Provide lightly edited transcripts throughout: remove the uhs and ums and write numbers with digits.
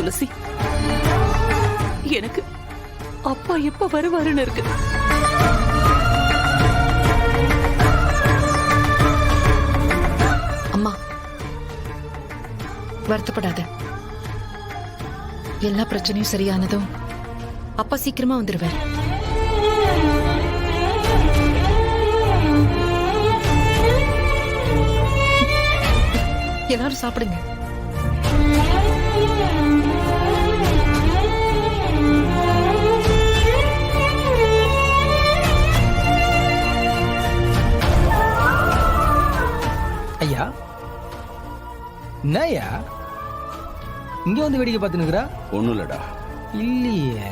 துளசி. எனக்கு அப்பா எப்ப வருவாருன்னு இருக்கு. அம்மா வருத்தப்படாத. எல்லா பிரச்சனையும் சரியானதும் அப்பா சீக்கிரமா வந்துருவாரு. எல்லாரும் சாப்பிடுங்க. ஐயா, என்னய்யா இங்க வந்து வேடிக்கை பார்த்துனுக்குறா? ஒண்ணும் இல்லடா. இல்லையே.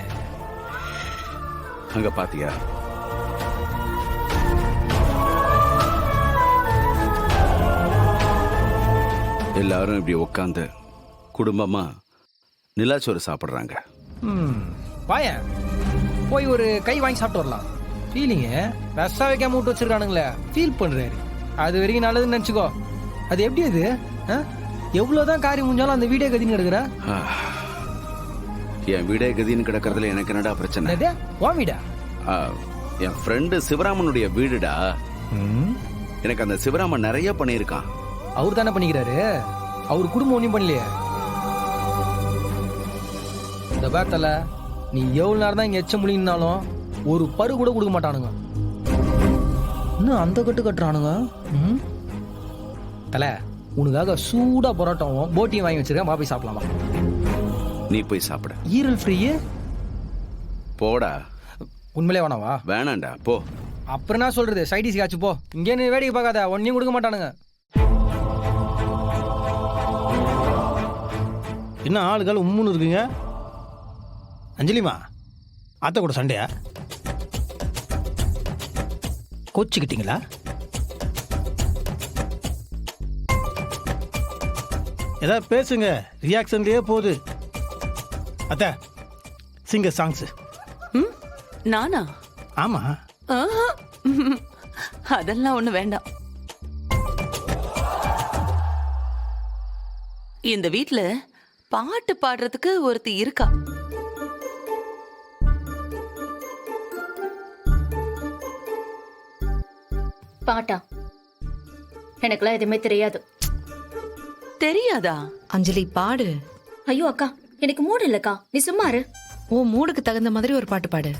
அங்க பாத்தியா? எல்லாரும் இப்படி உட்காந்து குடும்பமா நிலாச்சோறு சாப்பிடுறாங்க. வாயன் போய் ஒரு கை வாங்கி சாப்பிட்டு வரலாம். ஃபீலிங்க ரசா வைக்காம விட்டு வச்சிருக்கானுங்களே, ஃபீல் பண்றாரு. அது வரைக்கும் நல்லதுன்னு நினைச்சுக்கோ. அது எப்படி அது? எவ்வளவுதான் காரியம் முடிஞ்சாலும் அந்த வீடே கதின்னு கிடக்குற. என் வீடே கதின்னு கிடக்கிறதுல எனக்கு என்னடா பிரச்சனை? உன் வீடா? என் ஃப்ரெண்டு சிவராமனுடைய வீடுடா. எனக்கு அந்த சிவராமன் நிறைய பண்ணியிருக்கான். அவர் தானே பண்ணிக்கிறாரு, அவர் குடும்பம் ஒன்றும் பண்ணலையே. இந்த பேத்தல நீ எவ்வளவு நேரம் தான் இங்க எச்ச முடியினாலும் ஒரு பரு கூட கொடுக்க மாட்டானுங்க. இன்னும் அந்த கட்டு கட்டுறானுங்க. தல உனக்காக சூடா பரோட்டாவும் போட்டியும் வாங்கி வச்சிருக்கேன். போய் சாப்பிடலாமா? நீ போய் சாப்பிட. ஈரல் ஃப்ரீ. போடா. உண்மையிலே வேணாவா? வேணாண்டா போ. அப்புறம் என்ன சொல்றது? சைடிஸ் காச்சு போ. இங்கே நீ வேடிக்கை பார்க்காத, ஒன்னையும் கொடுக்க மாட்டானுங்க. என்ன ஆளுகள் உம்முன்னு இருக்குங்க? அஞ்சலிமா, அத்தை கூட சண்டையா? கோச்சிக்கிட்டீங்களா? ஏதாவது பேசுங்க, ரியாக்ஷன்லயே போகுது. அத்தை சிங்க சாங்ஸ். நானா? ஆமா. அதெல்லாம் ஒண்ணு வேண்டாம். இந்த வீட்ல பாட்டு பாடுறதுக்கு ஒருத்தி இருக்கா. பாட்டா? எனக்குலாம் எதுவுமே தெரியாது. தெரியாதா? அஞ்சலி பாடு. ஐயோ அக்கா, எனக்கு மூடு இல்லக்கா, நீ சும்மா இரு. ஓ மூடுக்கு தகுந்த மாதிரி ஒரு பாட்டு பாடு.